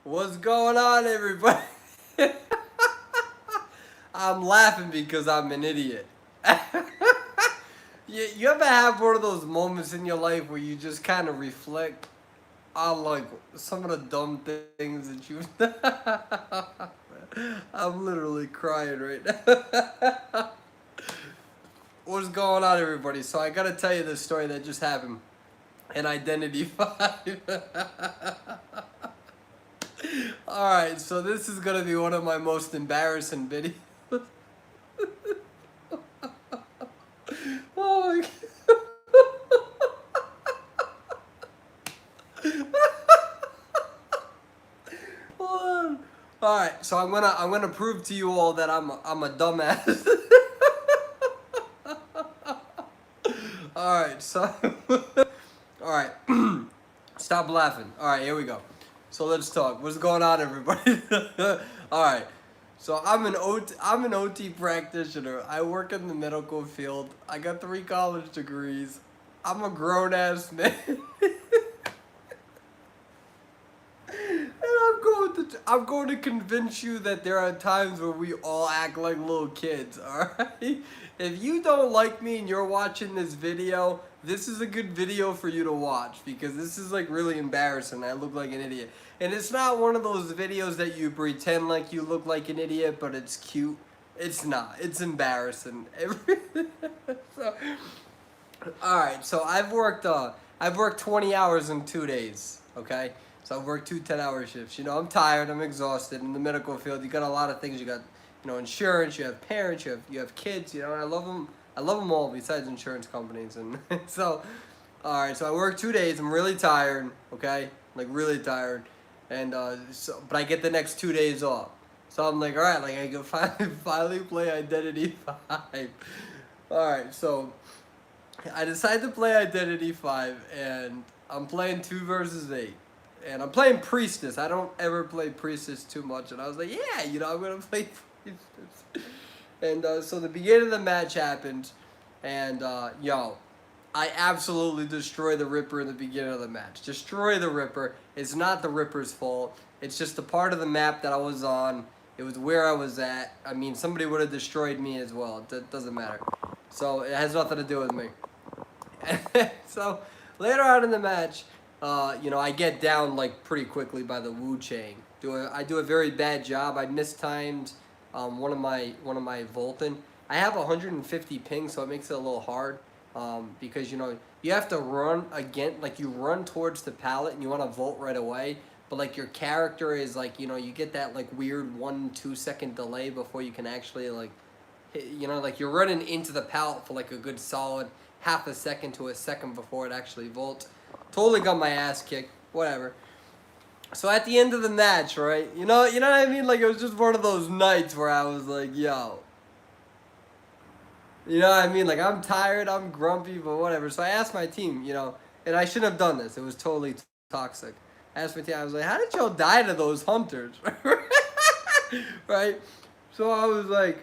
What's going on, everybody? I'm laughing because I'm an idiot. You ever have one of those moments in your life where you just kind of reflect on like some of the dumb things that you've I'm literally crying right now. What's going on, everybody? So I gotta tell you this story that just happened in Identity 5. Alright, so this is gonna be one of my most embarrassing videos. Oh my god. Alright, so I'm gonna prove to you all that I'm a dumbass. Alright, so alright. Stop laughing. Alright, here we go. So let's talk. What's going on, everybody? Alright. So I'm an OT practitioner. I work in the medical field. I got 3 college degrees. I'm a grown ass man. I'm going to convince you that there are times where we all act like little kids, alright? If you don't like me and you're watching this video, this is a good video for you to watch because this is like really embarrassing. I look like an idiot. And it's not one of those videos that you pretend like you look like an idiot, but it's cute. It's not. It's embarrassing. So, alright, so I've worked 20 hours in 2 days, okay? So I've worked 2 10-hour shifts. You know, I'm tired, I'm exhausted. In the medical field, you got a lot of things. You got, insurance, you have parents, you have kids, and I love them. I love them all besides insurance companies. And so, alright, so I work 2 days. I'm really tired, okay? Like, really tired. And, but I get the next 2 days off. So I'm like, alright, like, I can finally play Identity 5. Alright, so I decided to play Identity 5, and I'm playing 2 versus 8. And I'm playing Priestess. I don't ever play Priestess too much. And I was like, yeah, I'm going to play Priestess. And so the beginning of the match happened. And, I absolutely destroy the Ripper in the beginning of the match. Destroy the Ripper. It's not the Ripper's fault. It's just the part of the map that I was on. It was where I was at. I mean, somebody would have destroyed me as well. It doesn't matter. So it has nothing to do with me. So later on in the match, I get down like pretty quickly by the Wu Chang. I do a very bad job. I mistimed one of my Volton. I have 150 ping, so it makes it a little hard because you have to run again, like you run towards the pallet and you want to volt right away, but like your character is like you get that like weird 1-2 second delay before you can actually like like you're running into the pallet for like a good solid half a second to a second before it actually volts. Totally got my ass kicked. Whatever. So at the end of the match, right? You know what I mean? Like it was just one of those nights where I was like, yo. You know what I mean? Like I'm tired, I'm grumpy, but whatever. So I asked my team, and I shouldn't have done this. It was totally toxic. I asked my team, I was like, how did y'all die to those hunters? Right? So I was like,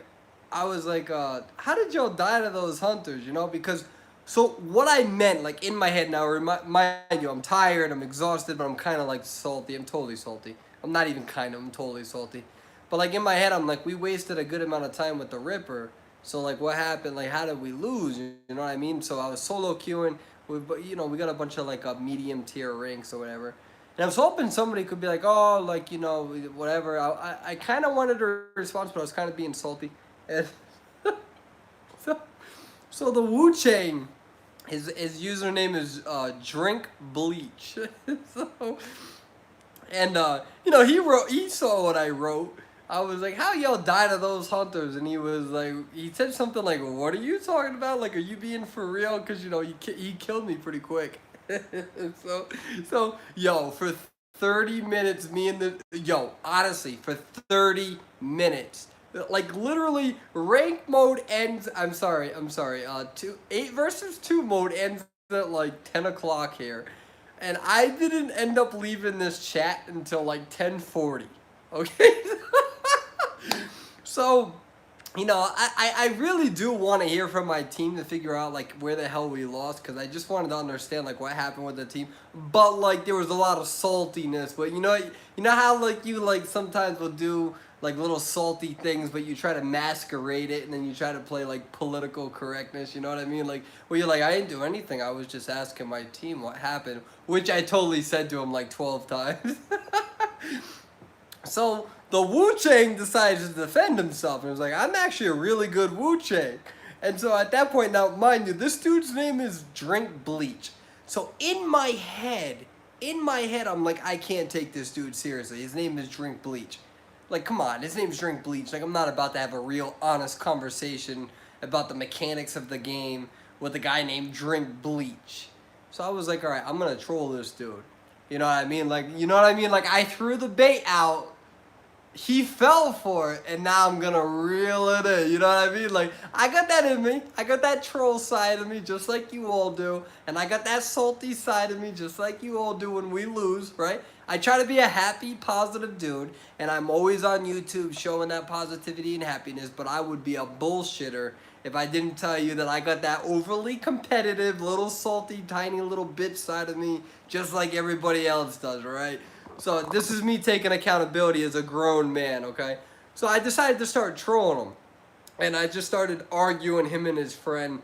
how did y'all die to those hunters? Because so what I meant, like in my head now, mind you, I'm tired, I'm exhausted, but I'm kind of like salty. I'm totally salty. I'm not even kind of, I'm totally salty. But like in my head, I'm like, we wasted a good amount of time with the Ripper. So like what happened, like how did we lose? You know what I mean? So I was solo queuing. We got a bunch of like medium tier ranks or whatever. And I was hoping somebody could be like, oh, like, whatever. I kind of wanted a response, but I was kind of being salty. And so the Wu Chang, his username is Drink Bleach. So, and he saw what I wrote. I was like, how y'all die to those hunters? And he was like, he said something like, what are you talking about? Like, are you being for real? Because he killed me pretty quick. so for 30 minutes, honestly, for 30 minutes. Like literally, rank mode ends. I'm sorry. 8 versus 2 mode ends at like 10 o'clock here, and I didn't end up leaving this chat until like 10:40. Okay, so I really do want to hear from my team to figure out like where the hell we lost, because I just wanted to understand like what happened with the team. But like there was a lot of saltiness. But you know how like you like sometimes will do like little salty things, but you try to masquerade it and then you try to play like political correctness. You know what I mean? Like where you're like, I didn't do anything. I was just asking my team what happened, which I totally said to him like 12 times. So the Wu Chang decides to defend himself and was like, I'm actually a really good Wu Chang. And so at that point, now mind you, this dude's name is Drink Bleach. So in my head, I'm like, I can't take this dude seriously. His name is Drink Bleach. Like, come on, his name's Drink Bleach. Like, I'm not about to have a real honest conversation about the mechanics of the game with a guy named Drink Bleach. So I was like, all right, I'm gonna troll this dude. You know what I mean? Like, you know what I mean? Like, I threw the bait out, he fell for it, and now I'm gonna reel it in. You know what I mean? Like, I got that in me. I got that troll side of me, just like you all do. And I got that salty side of me, just like you all do when we lose, right? I try to be a happy, positive dude, and I'm always on YouTube showing that positivity and happiness, but I would be a bullshitter if I didn't tell you that I got that overly competitive, little salty, tiny little bitch side of me, just like everybody else does, right? So this is me taking accountability as a grown man, okay? So I decided to start trolling him. And I just started arguing him and his friend.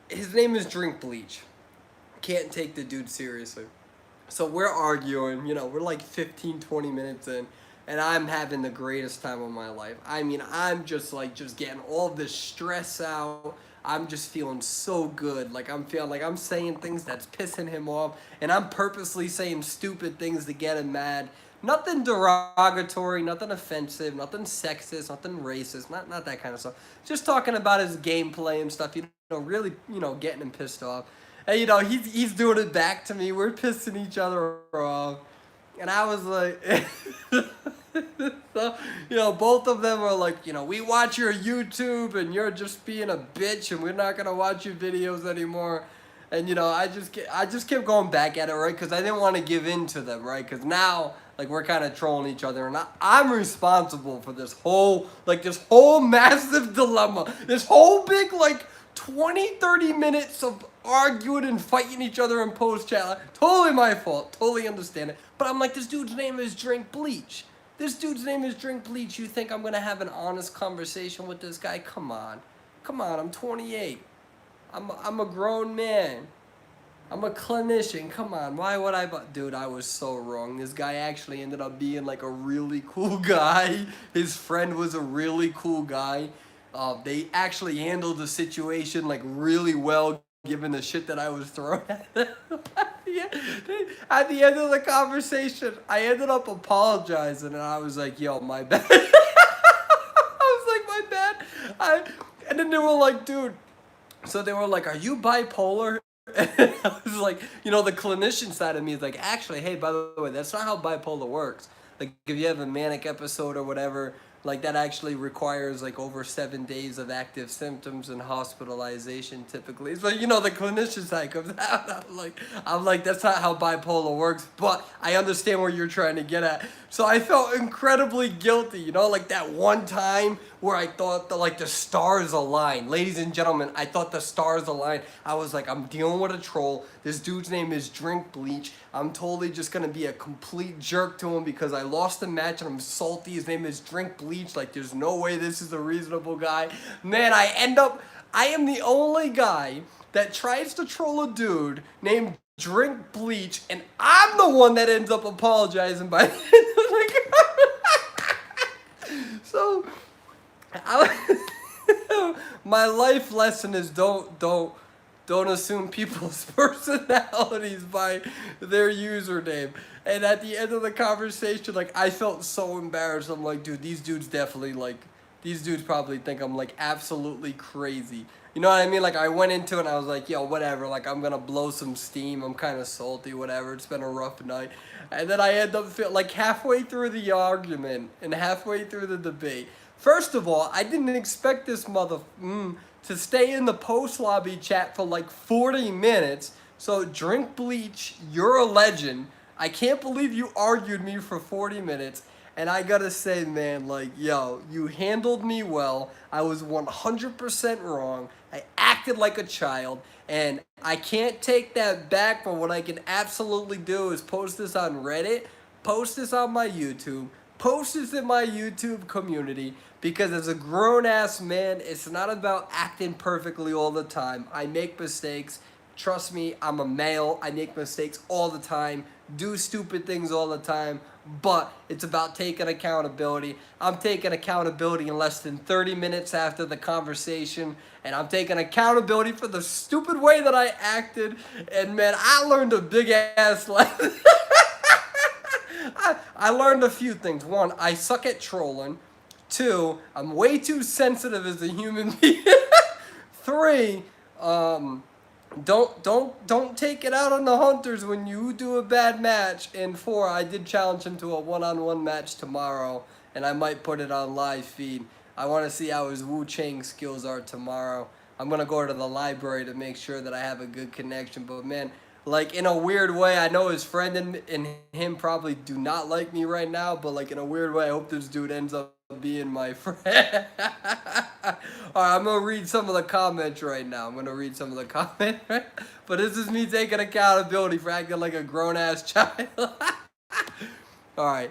His name is Drink Bleach. Can't take the dude seriously. So we're arguing, we're like 15, 20 minutes in. And I'm having the greatest time of my life. I mean, I'm just getting all this stress out. I'm just feeling so good. Like I'm feeling like I'm saying things that's pissing him off, and I'm purposely saying stupid things to get him mad. Nothing derogatory, nothing offensive, nothing sexist, nothing racist, not that kind of stuff. Just talking about his gameplay and stuff, really, getting him pissed off. And he's doing it back to me. We're pissing each other off. And I was like, so, both of them are like, we watch your YouTube and you're just being a bitch and we're not going to watch your videos anymore. And, I just kept going back at it, right? Because I didn't want to give in to them, right? Because now, like, we're kind of trolling each other. And I'm responsible for this whole massive dilemma. This whole big, 20, 30 minutes of arguing and fighting each other in post chat. Totally my fault. Totally understand it. But I'm like, this dude's name is Drink Bleach. This dude's name is Drink Bleach. You think I'm going to have an honest conversation with this guy? Come on. Come on. I'm 28. I'm a grown man. I'm a clinician. Come on. Why would I? Dude, I was so wrong. This guy actually ended up being like a really cool guy. His friend was a really cool guy. They actually handled the situation like really well, given the shit that I was throwing at them. Yeah. At the end of the conversation, I ended up apologizing, and I was like, "Yo, my bad." I was like, "My bad." And then they were like, "Dude," so they were like, "Are you bipolar?" And I was like, the clinician side of me is like, actually, hey, by the way, that's not how bipolar works. Like, if you have a manic episode or whatever, like, that actually requires, like, over 7 days of active symptoms and hospitalization, typically. So, the clinician side comes out. I'm like, that's not how bipolar works, but I understand where you're trying to get at. So I felt incredibly guilty, like that one time where I thought the stars aligned. Ladies and gentlemen, I thought the stars aligned. I was like, I'm dealing with a troll. This dude's name is Drink Bleach. I'm totally just going to be a complete jerk to him because I lost the match and I'm salty. His name is Drink Bleach. Like, there's no way this is a reasonable guy. Man, I am the only guy that tries to troll a dude named Drink Bleach, and I'm the one that ends up apologizing by so my life lesson is don't assume people's personalities by their username. And at the end of the conversation, I felt so embarrassed. I'm like, dude, these dudes probably think I'm absolutely crazy. You know what I mean? I went into it and I was like, yo, whatever. I'm going to blow some steam. I'm kind of salty, whatever. It's been a rough night. And then I end up halfway through the argument and halfway through the debate. First of all, I didn't expect this to stay in the post lobby chat for 40 minutes. So Drink Bleach, you're a legend. I can't believe you argued me for 40 minutes. And I gotta say, man, like, yo, you handled me well. I was 100% wrong. I acted like a child, and I can't take that back. But what I can absolutely do is post this on Reddit, post this on my YouTube, post this in my YouTube community, because as a grown ass man, it's not about acting perfectly all the time. I make mistakes. Trust me, I'm a male. I make mistakes all the time, do stupid things all the time, but it's about taking accountability. I'm taking accountability in less than 30 minutes after the conversation, and I'm taking accountability for the stupid way that I acted. And man, I learned a big ass lesson. I learned a few things. One, I suck at trolling. Two, I'm way too sensitive as a human being. Three, don't take it out on the hunters when you do a bad match. And four, I did challenge him to a one-on-one match tomorrow, and I might put it on live feed. I want to see how his Wu Chang skills are tomorrow. I'm gonna go to the library to make sure that I have a good connection. But man, like in a weird way, I know his friend and him probably do not like me right now. But like in a weird way, I hope this dude ends up being my friend. Alright, I'm gonna read some of the comments right now. But this is me taking accountability for acting like a grown-ass child. Alright.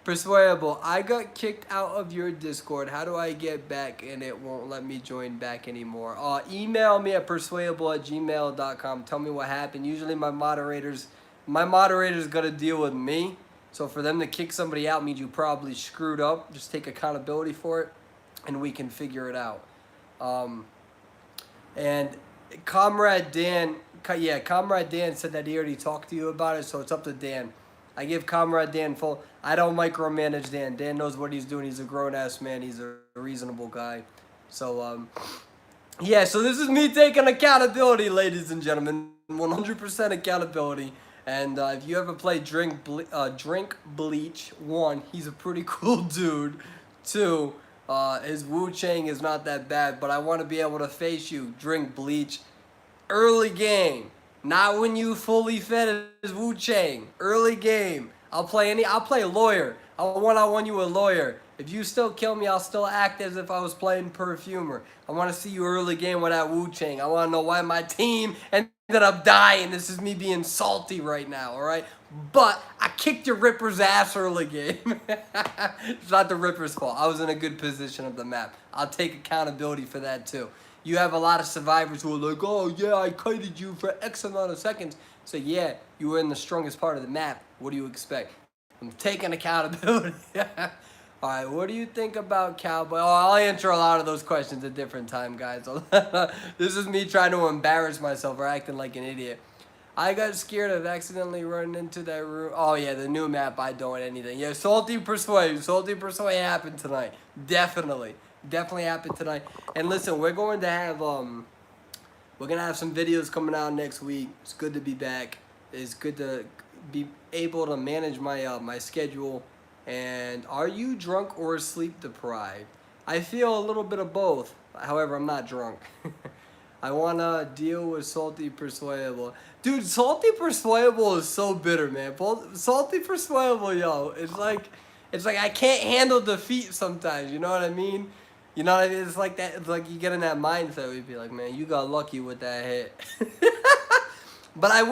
Persuadable, I got kicked out of your Discord. How do I get back? And it won't let me join back anymore. Email me at persuadable@gmail.com. Tell me what happened. Usually my moderators gotta deal with me. So for them to kick somebody out means you probably screwed up. Just take accountability for it, and we can figure it out. And Comrade Dan said that he already talked to you about it, so it's up to Dan. I give Comrade Dan full. I don't micromanage Dan. Dan knows what he's doing. He's a grown-ass man. He's a reasonable guy. So, yeah, so this is me taking accountability, ladies and gentlemen. 100% accountability. And if you ever play Drink Bleach, one, he's a pretty cool dude. Two, his Wu Chang is not that bad, but I want to be able to face you. Drink Bleach. Early game. Not when you fully fed his Wu Chang. Early game. I'll play lawyer. I'll one-on-one you a lawyer. If you still kill me, I'll still act as if I was playing Perfumer. I want to see you early game with that Wu Chang. I want to know why my team ended up dying. This is me being salty right now, alright? But I kicked your Ripper's ass early game. It's not the Ripper's fault. I was in a good position of the map. I'll take accountability for that too. You have a lot of survivors who are like, oh yeah, I kited you for X amount of seconds. So yeah, you were in the strongest part of the map. What do you expect? I'm taking accountability. Alright, what do you think about Cowboy? Oh, I'll answer a lot of those questions at different time, guys. This is me trying to embarrass myself or acting like an idiot. I got scared of accidentally running into that room. Oh yeah, the new map, I don't anything. Yeah, Salty Persuade happened tonight. Definitely happened tonight. And listen, we're gonna have some videos coming out next week. It's good to be back. It's good to be able to manage my my schedule. And are you drunk or sleep deprived? I feel a little bit of both. However, I'm not drunk. I wanna deal with Salty Persuadable. Dude, Salty Persuadable is so bitter, man. Salty Persuadable, yo, it's like I can't handle defeat sometimes, you know what I mean? You know what I mean? It's like that. It's like you get in that mindset where you be like, man, you got lucky with that hit. But I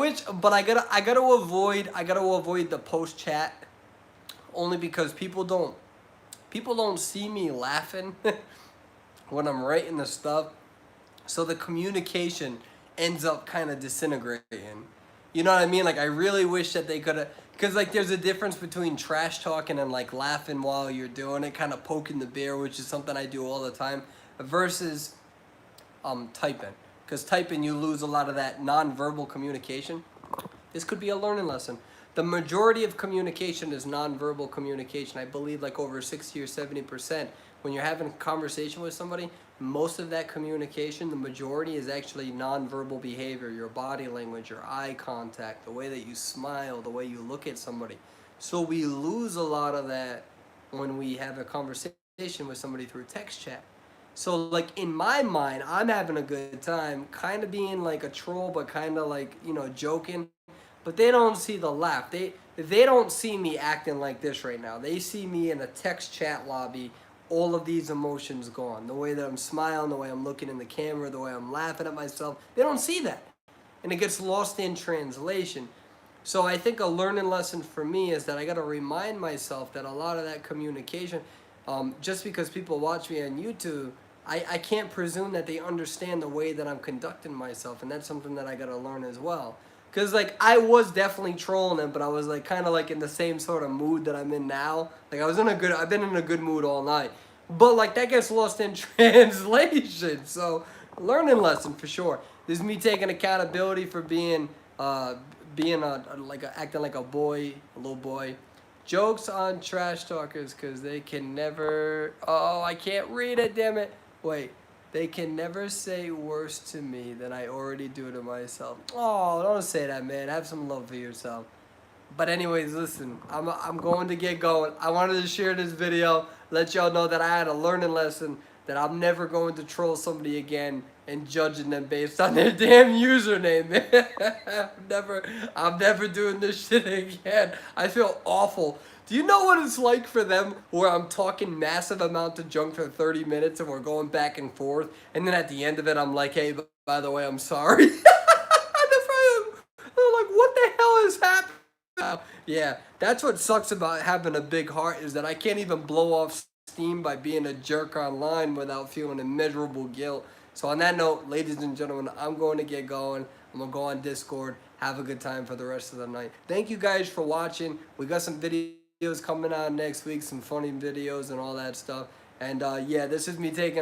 gotta avoid the post chat, only because people don't see me laughing when I'm writing the stuff, so the communication ends up kind of disintegrating. You know what I mean? Like I really wish that they could have. Because, like, there's a difference between trash talking and, like, laughing while you're doing it, kind of poking the bear, which is something I do all the time, versus typing. Because typing, you lose a lot of that nonverbal communication. This could be a learning lesson. The majority of communication is nonverbal communication. I believe, like, over 60 or 70%. When you're having a conversation with somebody, most of that communication, the majority, is actually nonverbal behavior, your body language, your eye contact, the way that you smile, the way you look at somebody. So we lose a lot of that when we have a conversation with somebody through text chat. So, like, in my mind, I'm having a good time, kind of being like a troll, but kind of like, you know, joking. But they don't see the laugh. they don't see me acting like this right now. They see me in a text chat lobby, all of these emotions gone. The way that I'm smiling, the way I'm looking in the camera, the way I'm laughing at myself. They don't see that. And it gets lost in translation. So I think a learning lesson for me is that I got to remind myself that a lot of that communication, just because people watch me on YouTube, I can't presume that they understand the way that I'm conducting myself. And that's something that I got to learn as well. Because, like, I was definitely trolling them, but I was, like, kind of, like, in the same sort of mood that I'm in now. Like, I've been in a good mood all night. But, like, that gets lost in translation. So, learning lesson for sure. This is me taking accountability for being acting like a boy, a little boy. Jokes on trash talkers, because they can never, oh, I can't read it, damn it. Wait. They can never say worse to me than I already do to myself. Oh, don't say that, man. Have some love for yourself. But anyways, listen, I'm going to get going. I wanted to share this video, let y'all know that I had a learning lesson, that I'm never going to troll somebody again and judging them based on their damn username, man. I'm never doing this shit again. I feel awful. Do you know what it's like for them where I'm talking massive amount of junk for 30 minutes and we're going back and forth, and then at the end of it I'm like, hey, by the way, I'm sorry. They're like, what the hell is happening? Yeah, that's what sucks about having a big heart, is that I can't even blow off steam by being a jerk online without feeling immeasurable guilt. So on that note, ladies and gentlemen, I'm going to get going. I'm going to go on Discord. Have a good time for the rest of the night. Thank you guys for watching. We got some videos coming out next week, some funny videos and all that stuff. And yeah, this is me taking